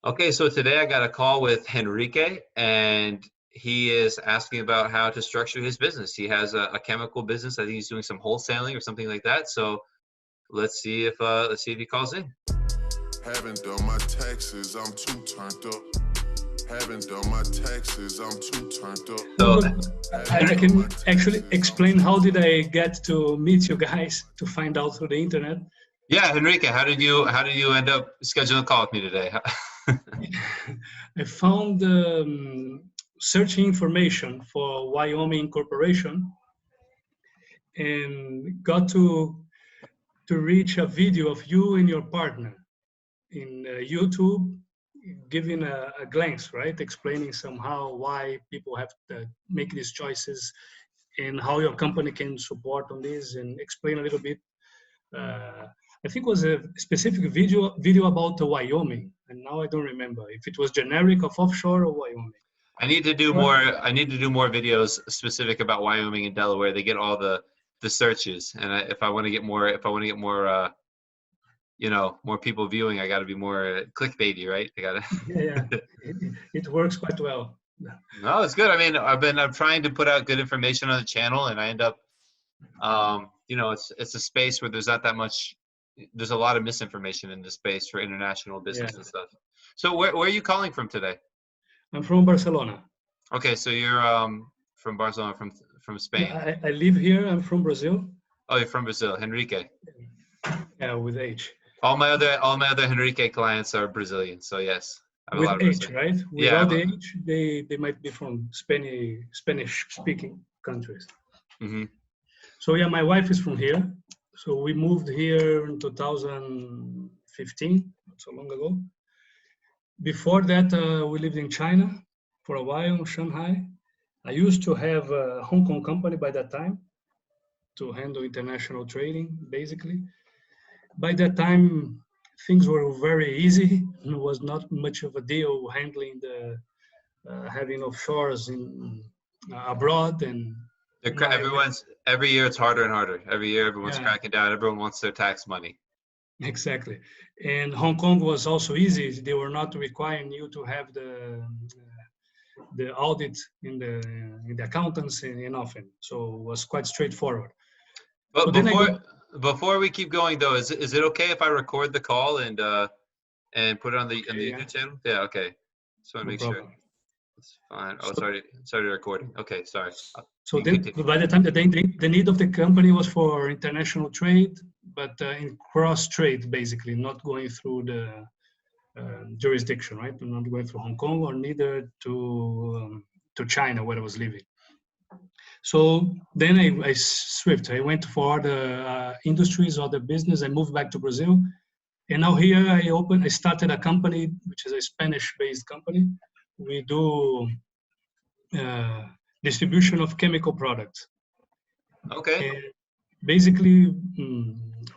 Okay, so today I got a call with Henrique, and he is asking about how to structure his business. He has a chemical business. I think he's doing some wholesaling or something like that. So let's see if he calls in. Haven't done my taxes, I'm too turned up. Haven't done my taxes, I'm too turned up. So I can actually explain how did I get to meet you guys to find out through the internet. yeah, Henrique, how did you end up scheduling a call with me today? I found searching information for Wyoming Corporation and got to reach a video of you and your partner in YouTube, giving a glance, right? Explaining somehow why people have to make these choices and how your company can support on this, and explain a little bit. I think it was a specific video about Wyoming, and now I don't remember if it was generic of offshore or Wyoming. I need to do more videos specific about Wyoming and Delaware. They get all the searches, and if I want to get more more people viewing, I got to be more clickbaity, right? I gotta. Yeah, it works quite well. No, it's good. I mean, I'm trying to put out good information on the channel, and I end up, it's a space where there's not that much. There's a lot of misinformation in this space for international business and stuff. So where are you calling from today? I'm from Barcelona. Okay, so you're from Barcelona, from Spain. I live here. I'm from Brazil. Oh, you're from Brazil, Henrique. Yeah, with H. All my other Henrique clients are Brazilian, so yes. With H, right? Without the H, they might be from Spanish-speaking countries. Mm-hmm. So yeah, my wife is from here. So we moved here in 2015, not so long ago. Before that, we lived in China for a while, in Shanghai. I used to have a Hong Kong company by that time to handle international trading, basically. By that time, things were very easy. It was not much of a deal handling the having offshores in abroad, and every year it's harder and harder. Every year everyone's cracking down. Everyone wants their tax money. Exactly, and Hong Kong was also easy. They were not requiring you to have the audit in the accountants and often, so it was quite straightforward. But so before we keep going though, is it okay if I record the call and put it on the YouTube channel? Yeah, okay. Just want to make sure. It's fine. Oh, sorry recording. Okay, sorry. So then, by the time the need of the company was for international trade, but in cross trade, basically, not going through the jurisdiction, right? Not going through Hong Kong or neither to China, where I was living. So then I switched. I went for other industries, other business. I moved back to Brazil, and now here I started a company which is a Spanish-based company. We do distribution of chemical products. Okay. And basically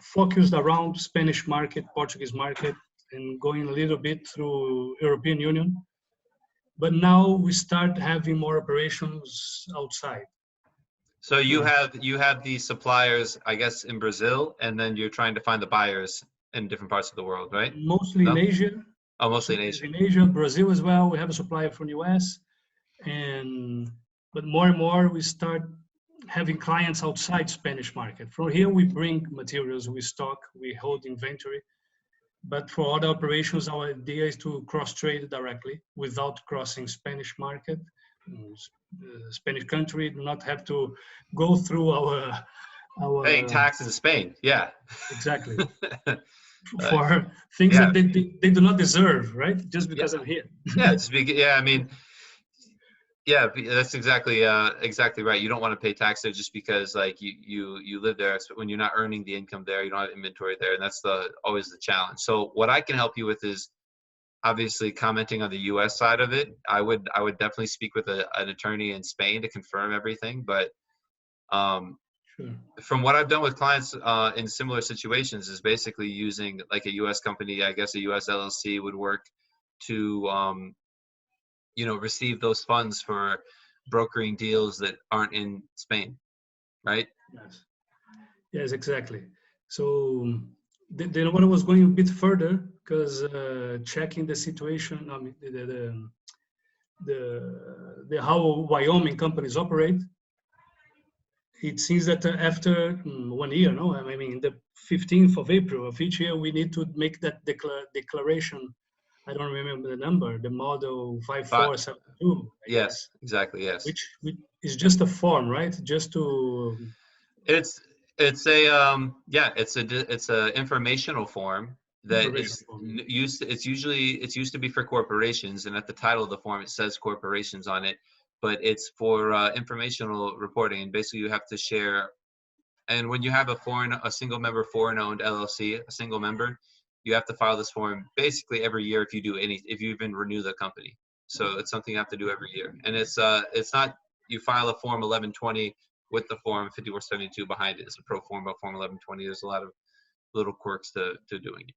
focused around Spanish market, Portuguese market, and going a little bit through European Union. But now we start having more operations outside. So you have these suppliers, I guess, in Brazil, and then you're trying to find the buyers in different parts of the world, right? Mostly in Asia. Oh, mostly in Asia. In Asia, Brazil as well. We have a supplier from the US, but more and more we start having clients outside Spanish market. From here, we bring materials, we stock, we hold inventory. But for other operations, our idea is to cross-trade directly without crossing Spanish market. Spanish country do not have to go through our paying taxes in Spain. Yeah, exactly. For things that they do not deserve, right? Just because I'm here. I mean, yeah, that's exactly right. You don't want to pay tax there just because like you live there. So when you're not earning the income there, you don't have inventory there, and that's always the challenge. So what I can help you with is obviously commenting on the US side of it. I would definitely speak with an attorney in Spain to confirm everything. But from what I've done with clients in similar situations is basically using like a US company. I guess a US LLC would work to receive those funds for brokering deals that aren't in Spain, right? Yes, exactly. So then when I was going a bit further, because checking the situation, I mean, the how Wyoming companies operate, it seems that after 1 year, no, I mean, the 15th of April of each year, we need to make that declaration. I don't remember the number, the model 5472. Yes, exactly. Yes. Which is just a form, right? Just to. It's a it's a informational form that is used. It's used to be for corporations, and at the title of the form it says corporations on it, but it's for informational reporting. And basically, you have to share. And when you have a single member foreign owned LLC, a single member, you have to file this form basically every year if you even renew the company. So it's something you have to do every year, and it's not you file a form 1120 with the form 5472 behind it. It's a pro forma form 1120. There's a lot of little quirks to doing it.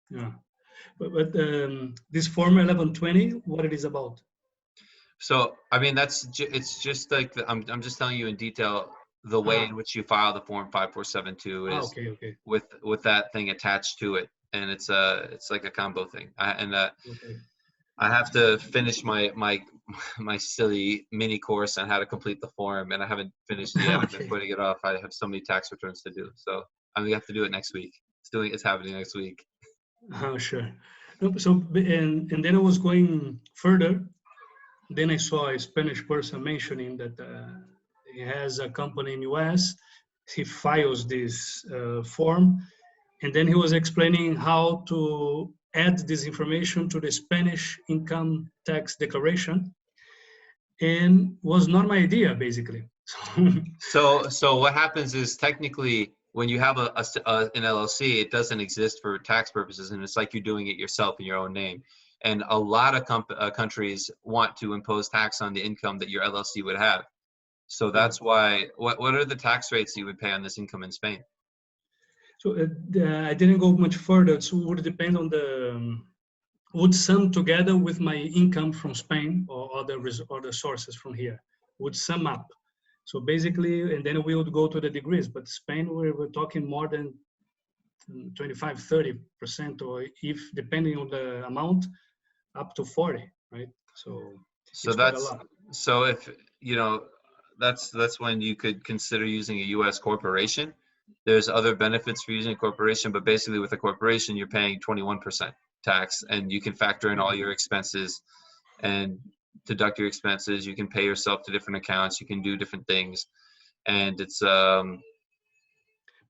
Yeah, but this form 1120, what it is about? So I mean it's just like I'm just telling you in detail the way in which you file the form 5472 is okay. with that thing attached to it, and it's like a combo thing. I have to finish my silly mini course on how to complete the form, and I haven't finished it yet. I've been putting it off. I have so many tax returns to do, so I'm gonna have to do it next week. It's happening next week. Oh, sure. So and then I was going further. Then I saw a Spanish person mentioning that he has a company in US. He files this form, and then he was explaining how to add this information to the Spanish income tax declaration, and was not my idea, basically. So what happens is technically when you have an LLC, it doesn't exist for tax purposes, and it's like you're doing it yourself in your own name. And a lot of countries want to impose tax on the income that your LLC would have. So that's why. What are the tax rates you would pay on this income in Spain? So I didn't go much further. So it would depend on the would sum together with my income from Spain or other sources from here. Would sum up. So basically, and then we would go to the degrees. But Spain, we're talking more than 25, 30%, or if depending on the amount, up to 40, right? So that's a lot. So if that's when you could consider using a U.S. corporation. There's other benefits for using a corporation, but basically with a corporation, you're paying 21% tax, and you can factor in all your expenses and deduct your expenses. You can pay yourself to different accounts. You can do different things, and it's for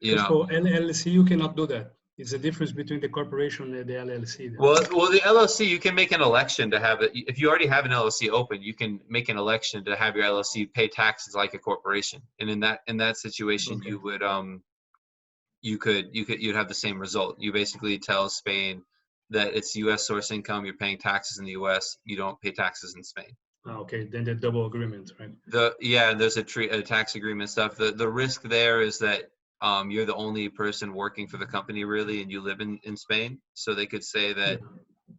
LLC, you cannot do that. It's a difference between the corporation and the LLC. Well, the LLC, you can make an election to have it. If you already have an LLC open, you can make an election to have your LLC pay taxes like a corporation. And in that situation, you would you'd have the same result. You basically tell Spain that it's U.S. source income. You're paying taxes in the U.S. You don't pay taxes in Spain. Okay, then the double agreement, right? There's a tax agreement stuff. The risk there is that you're the only person working for the company really, and you live in Spain. So they could say that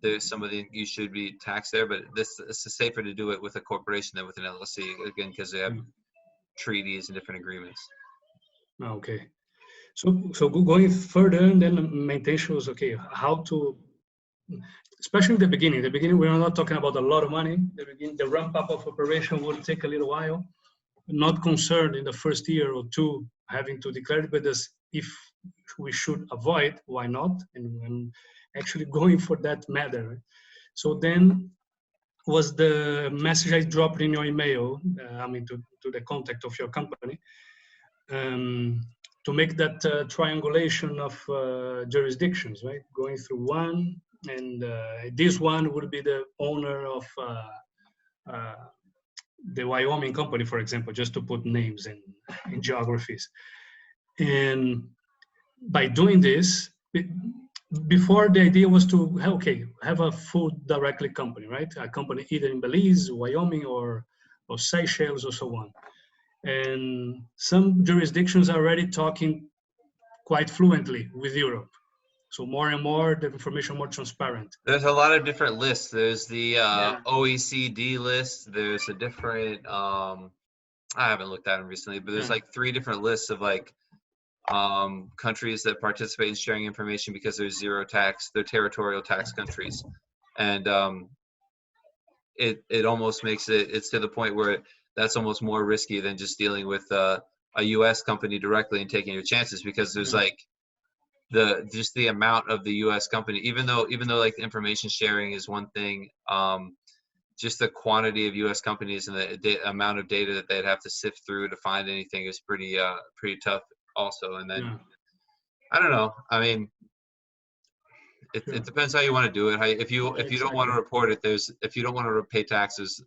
there's somebody you should be taxed there, but it's safer to do it with a corporation than with an LLC, again, because they have treaties and different agreements. Okay. So going further, and then my intention was, okay, how to, especially in the beginning. We're not talking about a lot of money. The ramp up of operation will take a little while. Not concerned in the first year or two having to declare it, but if we should avoid, why not? And actually going for that matter. So then was the message I dropped in your email, to the contact of your company, to make that triangulation of jurisdictions, right? Going through one, and this one would be the owner of the Wyoming company, for example, just to put names and geographies. And by doing this, before the idea was to, have a full directly company, right? A company either in Belize, Wyoming, or Seychelles, or so on. And some jurisdictions are already talking quite fluently with Europe. So more and more, the information more transparent. There's a lot of different lists. There's the OECD list. There's a different, I haven't looked at them recently, but there's like 3 different lists of like countries that participate in sharing information because there's zero tax. They're territorial tax countries, and it almost makes it's to the point where that's almost more risky than just dealing with a U.S. company directly and taking your chances, because there's like just the amount of the U.S. company, even though like the information sharing is one thing, just the quantity of U.S. companies and the amount of data that they'd have to sift through to find anything is pretty tough also. And then I don't know. I mean, it depends how you want to do it. If you don't want to report it, if you don't want to pay taxes,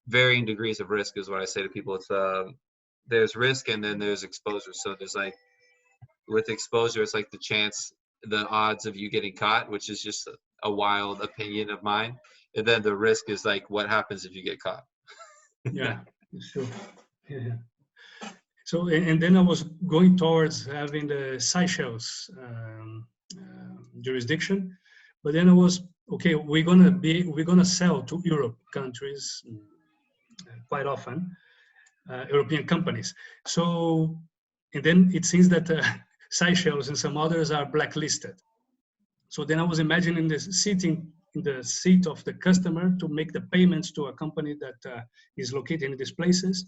varying degrees of risk is what I say to people. It's there's risk and then there's exposure. So there's like, with exposure, it's like the odds of you getting caught, which is just a wild opinion of mine. And then the risk is like, what happens if you get caught? Yeah, sure. Yeah. So, and then I was going towards having the Seychelles jurisdiction, but then I was, okay, we're gonna sell to Europe countries quite often, European companies. So, and then it seems that Seychelles and some others are blacklisted. So then I was imagining sitting in the seat of the customer to make the payments to a company that is located in these places,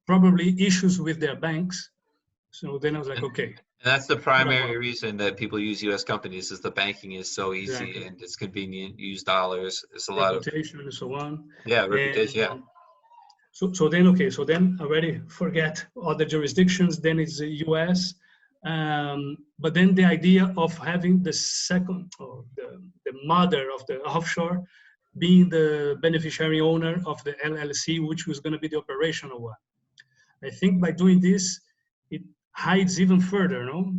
probably issues with their banks. So then I was like, okay. And that's the primary reason that people use U.S. companies, is the banking is so easy. Exactly. And it's convenient. Use dollars. It's a lot of reputation and so on. Yeah, reputation. And, So then, okay, so then already forget other jurisdictions, then it's the US. But then the idea of having the second, or the mother of the offshore being the beneficiary owner of the LLC, which was going to be the operational one. I think by doing this, it hides even further, no?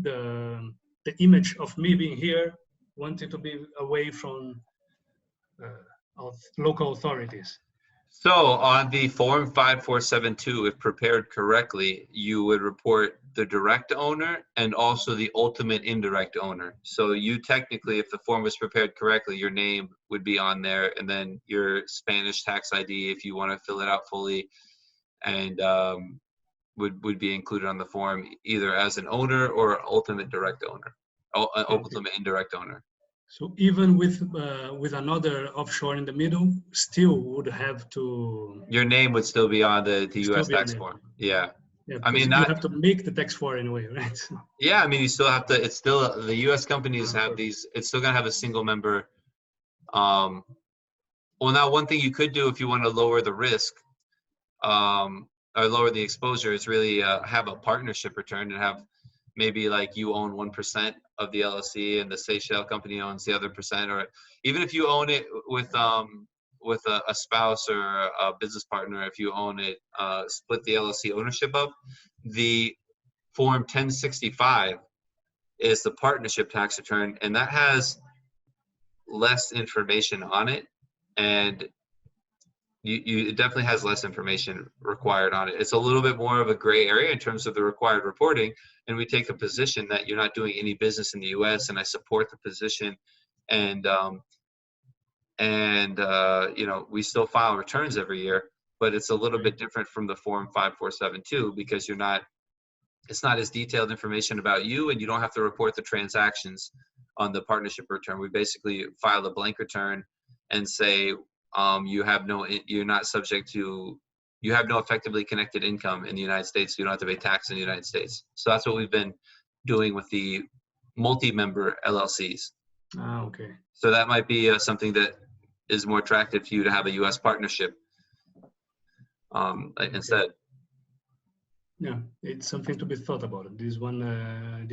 The image of me being here, wanting to be away from local authorities. So on the form 5472, if prepared correctly, you would report the direct owner and also the ultimate indirect owner. So you technically, if the form was prepared correctly, your name would be on there, and then your Spanish tax ID, if you want to fill it out fully, and would be included on the form, either as an owner or ultimate direct owner, ultimate indirect owner. So even with another offshore in the middle, still would have to. Your name would still be on the U.S. tax form. Yeah. I mean, you have to make the tax form anyway, right? Yeah, I mean, you still have to. It's still the U.S. companies have these. It's still gonna have a single member. Well, now one thing you could do if you want to lower the risk, or lower the exposure, is really have a partnership return and have maybe like you own 1% of the LLC and the Seychelles company owns the other percent, or even if you own it with a spouse or a business partner, if you own it, split the LLC ownership up. The form 1065 is the partnership tax return, and that has less information on it, and it definitely has less information required on it. It's a little bit more of a gray area in terms of the required reporting, and we take a position that you're not doing any business in the U.S., and I support the position, and you know, we still file returns every year, but it's a little bit different from the form 5472 because it's not as detailed information about you, and you don't have to report the transactions on the partnership return. We basically file a blank return and say you're not subject to, you have no effectively connected income in the United States. So you don't have to pay tax in the United States. So that's what we've been doing with the multi-member LLCs. Okay. So that might be something that is more attractive to you, to have a U.S. partnership instead. Yeah, it's something to be thought about. This one I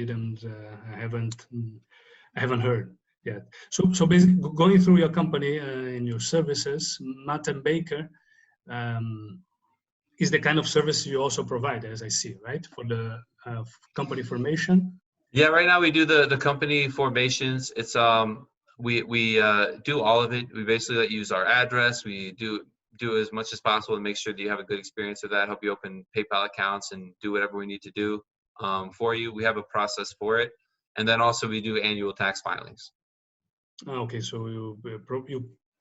haven't heard yet. So basically, going through your company and your services, Matt and Baker is the kind of service you also provide, as I see, right? For the company formation. Yeah, right now we do the company formations. It's we do all of it. We basically use our address. We do as much as possible to make sure that you have a good experience with that. Help you open PayPal accounts and do whatever we need to do for you. We have a process for it, and then also we do annual tax filings. Okay, so you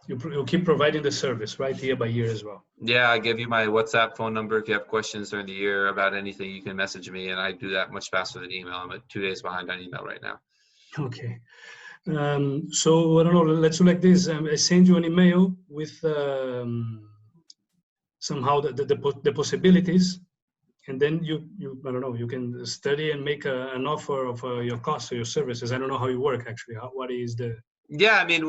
you keep providing the service, right, year by year as well. Yeah, I give you my WhatsApp phone number. If you have questions during the year about anything, you can message me, and I do that much faster than email. I'm 2 days behind on email right now. Okay. So I don't know. Let's do like this. I send you an email with somehow the possibilities, and then you I don't know. You can study and make an offer of your cost or your services. I don't know how you work actually. What is the? Yeah, I mean,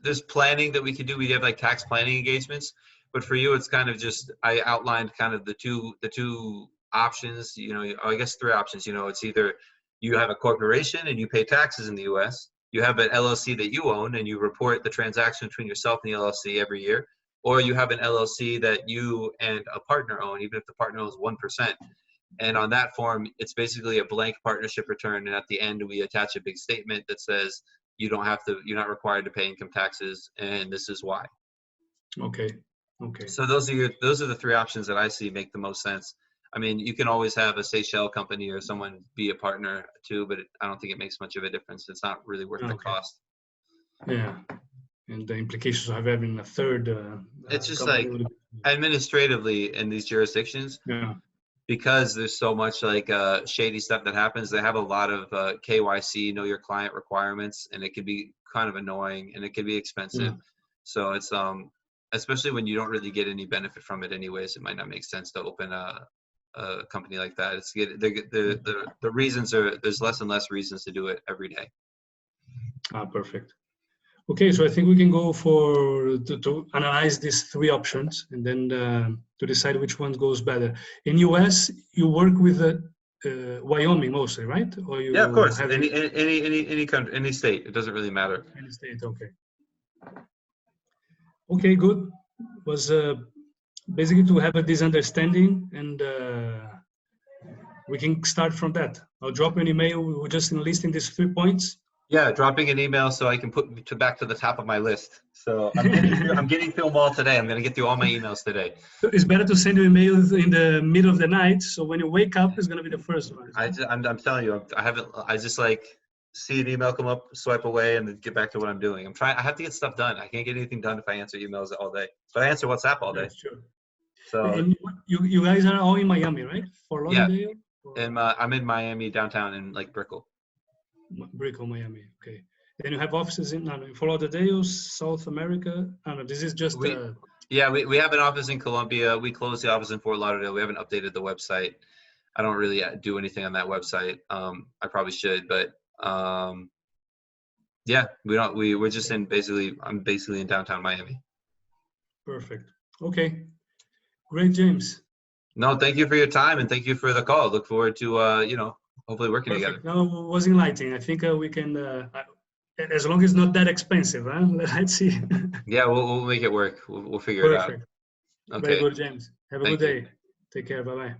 there's planning that we can do. We have like tax planning engagements, but for you, it's kind of just, I outlined kind of the two options, you know, I guess 3 options. You know, it's either you have a corporation and you pay taxes in the US, you have an LLC that you own and you report the transaction between yourself and the LLC every year, or you have an LLC that you and a partner own, even if the partner owns 1%. And on that form, it's basically a blank partnership return. And at the end, we attach a big statement that says you're not required to pay income taxes, and this is why. Okay. Okay. So those are the 3 options that I see make the most sense. I mean, you can always have a Seychelles company or someone be a partner too, but I don't think it makes much of a difference. It's not really worth the cost. Yeah. And the implications of having a third. It's just like administratively in these jurisdictions. Yeah. Because there's so much like shady stuff that happens, they have a lot of KYC, know your client requirements, and it can be kind of annoying and it can be expensive. Yeah. So it's especially when you don't really get any benefit from it anyways, it might not make sense to open a company like that. It's the reasons are, there's less and less reasons to do it every day. Perfect. Okay, so I think we can go to analyze these 3 options and then to decide which one goes better. In US, you work with Wyoming mostly, right? Or you yeah, of course. have Any country, any state. It doesn't really matter. Any state, okay. Okay, good. Was basically to have this understanding, and we can start from that. I'll drop an email. We're just enlisting these 3 points. Yeah, dropping an email so I can put back to the top of my list. So I'm getting through them all today. I'm going to get through all my emails today. So it's better to send you emails in the middle of the night. So when you wake up, it's going to be the first one. I'm telling you, I just like see an email come up, swipe away, and then get back to what I'm doing. I have to get stuff done. I can't get anything done if I answer emails all day. But I answer WhatsApp all day. That's true. So and you guys are all in Miami, right? For Lauderdale? Yeah. And I'm in Miami downtown in like Brickell. Brickell, Miami. Okay. Then you have offices in Fort Lauderdale, South America. I don't know. This is just. Yeah, we have an office in Colombia. We closed the office in Fort Lauderdale. We haven't updated the website. I don't really do anything on that website. I probably should, but yeah, we don't. We're just in I'm basically in downtown Miami. Perfect. Okay. Great, James. No, thank you for your time and thank you for the call. Look forward to hopefully working Perfect. together. No, it was enlightening. I think we can, as long as it's not that expensive, huh? Let's see. Yeah, we'll make it work. We'll figure it out. Okay. Very good, James. Have a good day. Take care. Bye-bye.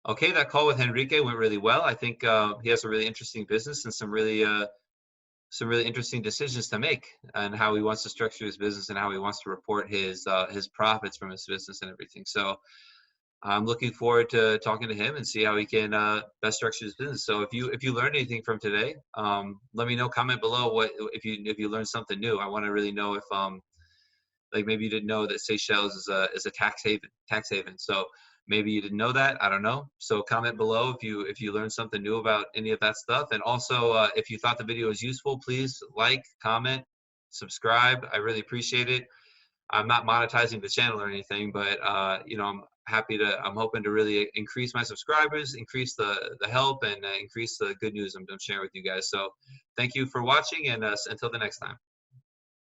Okay, that call with Henrique went really well. I think he has a really interesting business and some really interesting decisions to make and how he wants to structure his business and how he wants to report his profits from his business and everything. So I'm looking forward to talking to him and see how he can best structure his business. So if you learned anything from today, let me know. Comment below if you learned something new. I want to really know if like maybe you didn't know that Seychelles is a tax haven. So maybe you didn't know that. I don't know. So comment below if you learned something new about any of that stuff. And also if you thought the video was useful, please like, comment, subscribe. I really appreciate it. I'm not monetizing the channel or anything, but I'm hoping to really increase my subscribers, increase the help, and increase the good news I'm sharing with you guys. So thank you for watching, and until the next time.